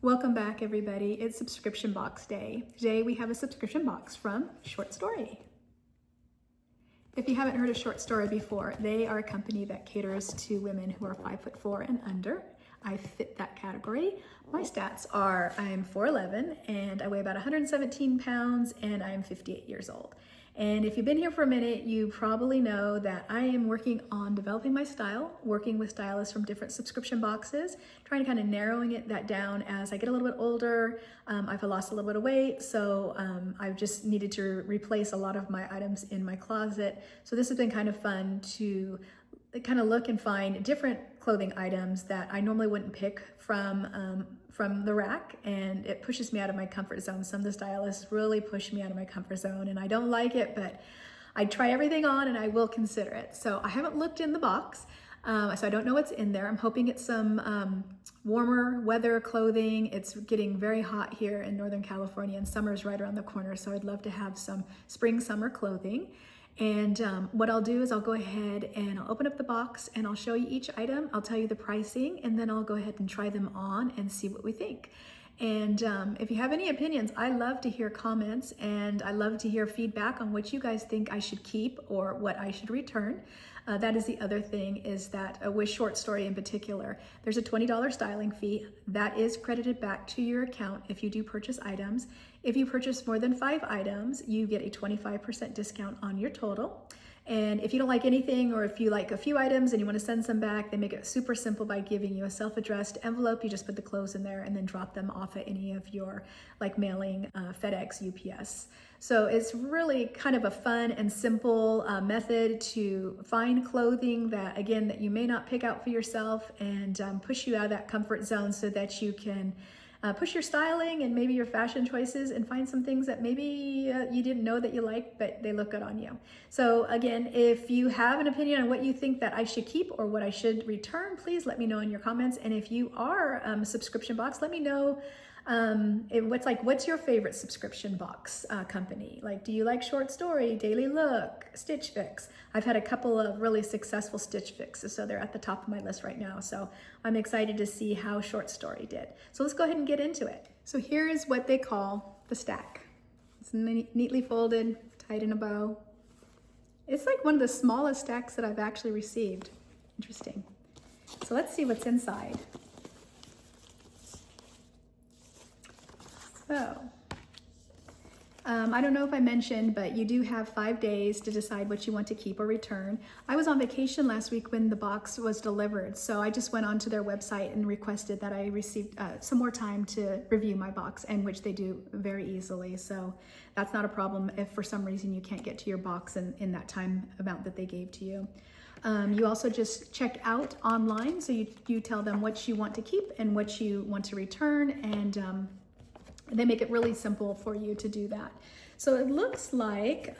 Welcome back, everybody. It's subscription box day. Today we have a subscription box from Short Story. If you haven't heard of Short Story before, they are a company that caters to women who are 5'4" and under. I fit that category. My stats are I'm 4'11" and I weigh about 117 pounds and I'm 58 years old. And if you've been here for a minute, you probably know that I am working on developing my style, working with stylists from different subscription boxes, trying to kind of narrowing that down as I get a little bit older. I've lost a little bit of weight, so I've just needed to replace a lot of my items in my closet. So this has been kind of fun to kind of look and find different clothing items that I normally wouldn't pick from the rack, and it pushes me out of my comfort zone. Some of the stylists really push me out of my comfort zone and I don't like it, but I try everything on and I will consider it. So I haven't looked in the box, so I don't know what's in there. I'm hoping it's some warmer weather clothing. It's getting very hot here in Northern California and summer is right around the corner, so I'd love to have some spring summer clothing. And what I'll do is I'll go ahead and I'll open up the box and I'll show you each item. I'll tell you the pricing and then I'll go ahead and try them on and see what we think. And if you have any opinions, I love to hear comments and I love to hear feedback on what you guys think I should keep or what I should return. That is the other thing, is that with Short Story in particular, there's a $20 styling fee that is credited back to your account if you do purchase items. If you purchase more than 5 items, you get a 25% discount on your total. And if you don't like anything, or if you like a few items and you want to send some back, they make it super simple by giving you a self-addressed envelope. You just put the clothes in there and then drop them off at any of your like mailing, FedEx, UPS. So it's really kind of a fun and simple method to find clothing that, again, that you may not pick out for yourself, and push you out of that comfort zone so that you can push your styling and maybe your fashion choices and find some things that maybe you didn't know that you like, but they look good on you. So again, if you have an opinion on what you think that I should keep or what I should return, please let me know in your comments. And if you are a subscription box, let me know what's your favorite subscription box company? Like, do you like Short Story, Daily Look, Stitch Fix? I've had a couple of really successful Stitch Fixes, so they're at the top of my list right now. So I'm excited to see how Short Story did. So let's go ahead and get into it. So here is what they call the stack. It's neatly folded, tied in a bow. It's like one of the smallest stacks that I've actually received. Interesting. So let's see what's inside. So, I don't know if I mentioned, but you do have 5 days to decide what you want to keep or return. I was on vacation last week when the box was delivered, so I just went onto their website and requested that I received some more time to review my box, and which they do very easily. So that's not a problem if for some reason you can't get to your box in that time amount that they gave to you. You also just check out online, so you tell them what you want to keep and what you want to return, and they make it really simple for you to do that. So it looks like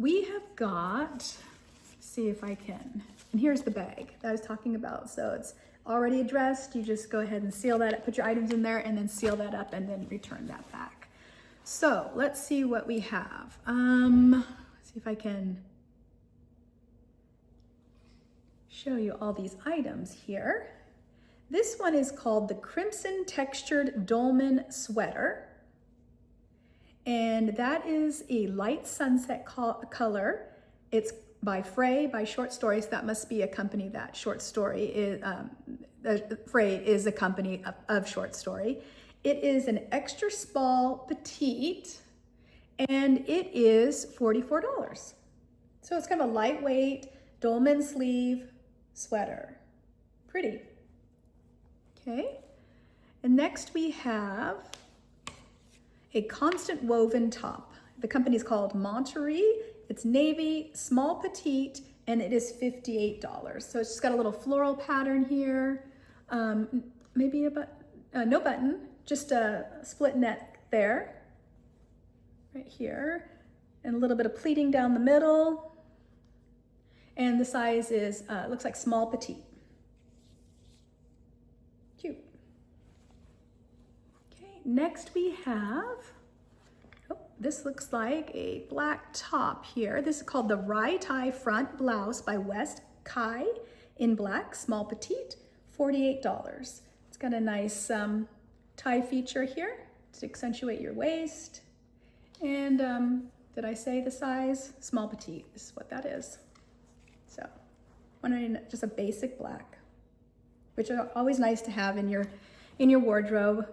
we have got, let's see if I can, and here's the bag that I was talking about. So it's already addressed. You just go ahead and seal that up, put your items in there and then seal that up and then return that back. So let's see what we have. See if I can show you all these items here. This one is called the Crimson Textured Dolman Sweater. And that is a light sunset color. It's by Frey, by Short Stories. That must be a company that Short Story is, Frey is a company of Short Story. It is an extra small petite, and it is $44. So it's kind of a lightweight dolman sleeve sweater. Pretty. Okay, and next we have a constant woven top. The company is called Monterey. It's navy, small petite, and it is $58. So it's just got a little floral pattern here. Maybe no button, just a split neck there, right here, and a little bit of pleating down the middle. And the size is, looks like small petite. Cute. Okay, next we have, this looks like a black top here. This is called the Rye Tie Front Blouse by West Kai in black, small petite, $48. It's got a nice tie feature here to accentuate your waist. And did I say the size? Small petite, this is what that is. So, just a basic black, which are always nice to have in your wardrobe.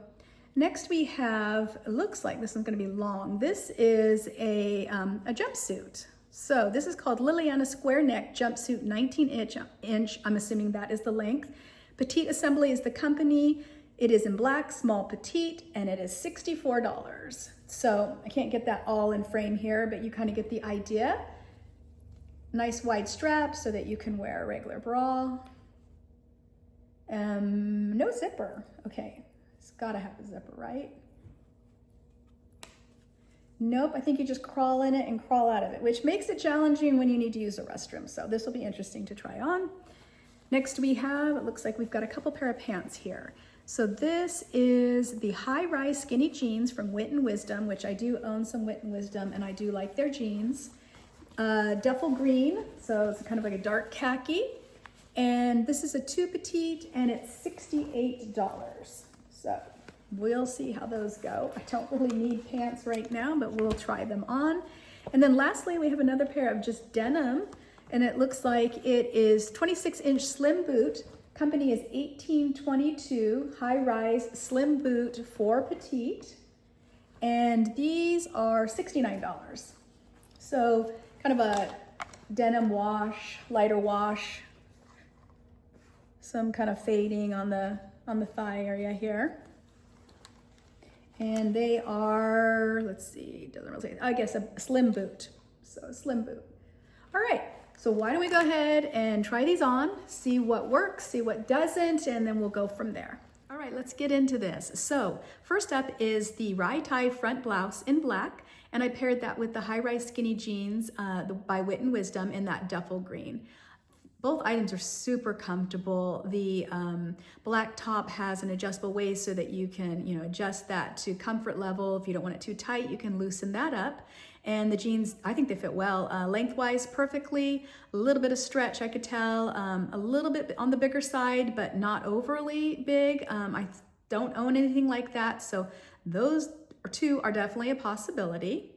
Next we have, it looks like this one's gonna be long. This is a jumpsuit. So this is called Liliana Square Neck Jumpsuit 19 inch. I'm assuming that is the length. Petite Assembly is the company. It is in black, small petite, and it is $64. So I can't get that all in frame here, but you kind of get the idea. Nice wide strap so that you can wear a regular bra. No zipper, okay. It's gotta have a zipper, right? Nope, I think you just crawl in it and crawl out of it, which makes it challenging when you need to use the restroom. So this will be interesting to try on. Next we have, it looks like we've got a couple pair of pants here. So this is the high-rise skinny jeans from Wit and Wisdom, which I do own some Wit and Wisdom, and I do like their jeans. Duffel green, so it's kind of like a dark khaki. And this is a 2 petite, and it's $68. So we'll see how those go. I don't really need pants right now, but we'll try them on. And then lastly, we have another pair of just denim, and it looks like it is 26-inch slim boot. Company is 1822, high-rise slim boot for petite. And these are $69. So kind of a denim wash, lighter wash, some kind of fading on the thigh area here. And they are, let's see, doesn't really say, I guess a slim boot. So a slim boot. All right, so why don't we go ahead and try these on, see what works, see what doesn't, and then we'll go from there. All right, let's get into this. So first up is the rye tie front blouse in black, and I paired that with the high-rise skinny jeans by Wit and Wisdom in that duffel green. Both items are super comfortable. The black top has an adjustable waist so that you can, adjust that to comfort level. If you don't want it too tight, you can loosen that up. And the jeans, I think they fit well. Lengthwise, perfectly. A little bit of stretch, I could tell. A little bit on the bigger side, but not overly big. I don't own anything like that, so those two are definitely a possibility.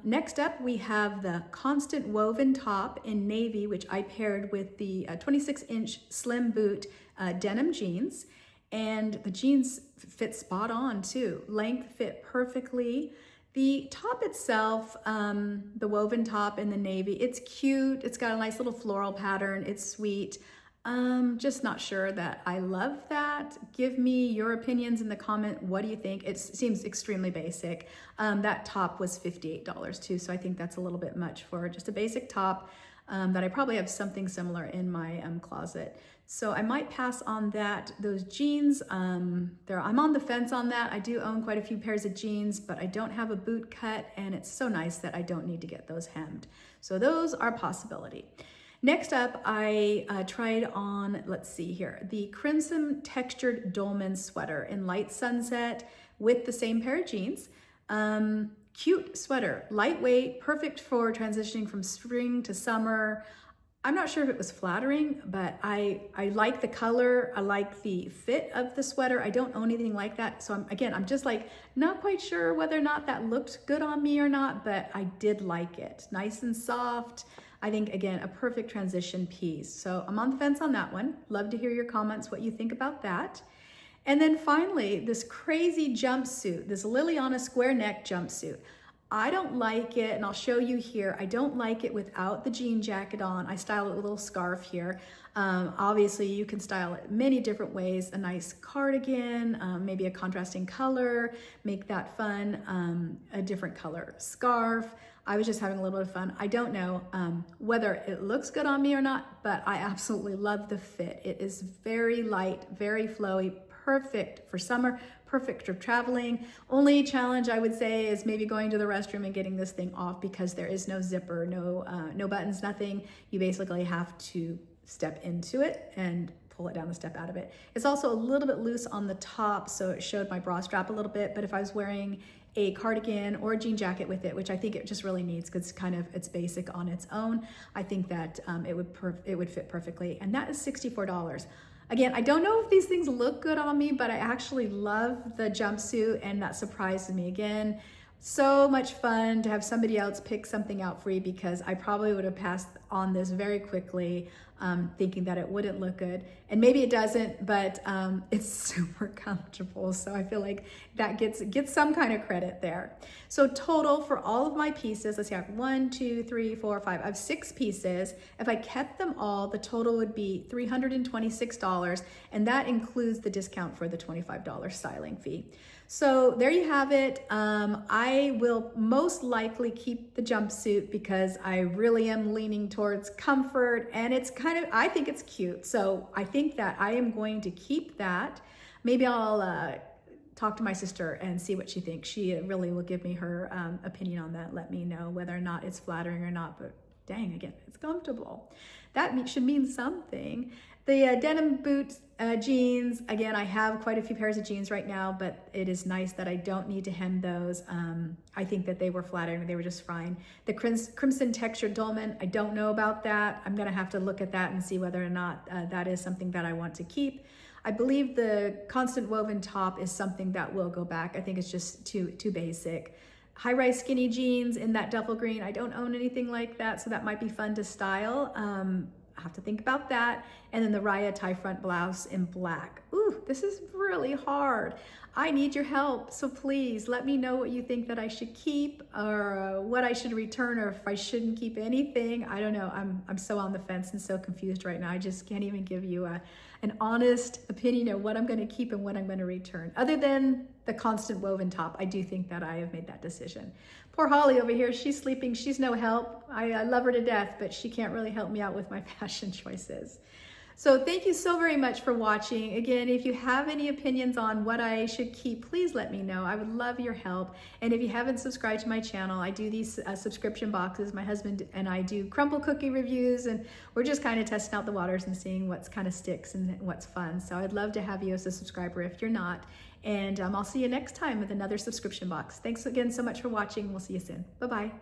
Next up, we have the constant woven top in navy, which I paired with the 26-inch slim boot denim jeans. And the jeans fit spot on too. Length fit perfectly. The top itself, the woven top in the navy, it's cute. It's got a nice little floral pattern. It's sweet. Just not sure that I love that. Give me your opinions in the comment. What do you think? It seems extremely basic. That top was $58 too, so I think that's a little bit much for just a basic top that I probably have something similar in my closet. So I might pass on that. Those jeans, I'm on the fence on that. I do own quite a few pairs of jeans, but I don't have a boot cut, and it's so nice that I don't need to get those hemmed. So those are a possibility. Next up, I tried on, let's see here, the crimson textured dolman sweater in light sunset with the same pair of jeans. Cute sweater, lightweight, perfect for transitioning from spring to summer. I'm not sure if it was flattering, but I like the color. I like the fit of the sweater. I don't own anything like that. So I'm just like not quite sure whether or not that looked good on me or not, but I did like it. Nice and soft. I think, again, a perfect transition piece. So I'm on the fence on that one. Love to hear your comments, what you think about that. And then finally, this crazy jumpsuit, this Liliana square neck jumpsuit. I don't like it, and I'll show you here. I don't like it without the jean jacket on. I style it with a little scarf here. Obviously, you can style it many different ways. A nice cardigan, maybe a contrasting color, make that fun, a different color scarf. I was just having a little bit of fun. I don't know whether it looks good on me or not, but I absolutely love the fit. It is very light, very flowy, perfect for summer, perfect for traveling. Only challenge I would say is maybe going to the restroom and getting this thing off because there is no zipper, no buttons, nothing. You basically have to step into it and pull it down and step out of it. It's also a little bit loose on the top, so it showed my bra strap a little bit, but if I was wearing a cardigan or a jean jacket with it, which I think it just really needs because it's basic on its own, I think that it would fit perfectly. And that is $64. Again, I don't know if these things look good on me, but I actually love the jumpsuit, and that surprised me. Again, so much fun to have somebody else pick something out for you, because I probably would have passed on this very quickly, thinking that it wouldn't look good. And maybe it doesn't, but it's super comfortable. So I feel like that gets some kind of credit there. So total for all of my pieces, let's see, I have 1, 2, 3, 4, 5. I have 6 pieces. If I kept them all, the total would be $326, and that includes the discount for the $25 styling fee. So there you have it. I will most likely keep the jumpsuit because I really am leaning towards comfort, and it's I think it's cute. So I think that I am going to keep that. Maybe I'll talk to my sister and see what she thinks. She really will give me her opinion on that. Let me know whether or not it's flattering or not, but dang, again, it's comfortable. That should mean something. The denim boots, jeans, again, I have quite a few pairs of jeans right now, but it is nice that I don't need to hem those. I think that they were flattering, they were just fine. The crimson textured dolman, I don't know about that. I'm gonna have to look at that and see whether or not that is something that I want to keep. I believe the constant woven top is something that will go back. I think it's just too basic. High-rise skinny jeans in that duffel green. I don't own anything like that, so that might be fun to style. I have to think about that. And then the Raya tie front blouse in black. Ooh, this is really hard. I need your help, so please let me know what you think that I should keep, or what I should return, or if I shouldn't keep anything. I don't know. I'm so on the fence and so confused right now. I just can't even give you an honest opinion of what I'm going to keep and what I'm going to return. Other than the constant woven top, I do think that I have made that decision. Poor Holly over here, she's sleeping. She's no help. I love her to death, but she can't really help me out with my fashion choices. So thank you so very much for watching. Again, if you have any opinions on what I should keep, please let me know. I would love your help. And if you haven't subscribed to my channel, I do these subscription boxes. My husband and I do crumble cookie reviews, and we're just kind of testing out the waters and seeing what's kind of sticks and what's fun. So I'd love to have you as a subscriber if you're not. And I'll see you next time with another subscription box. Thanks again so much for watching. We'll see you soon. Bye-bye.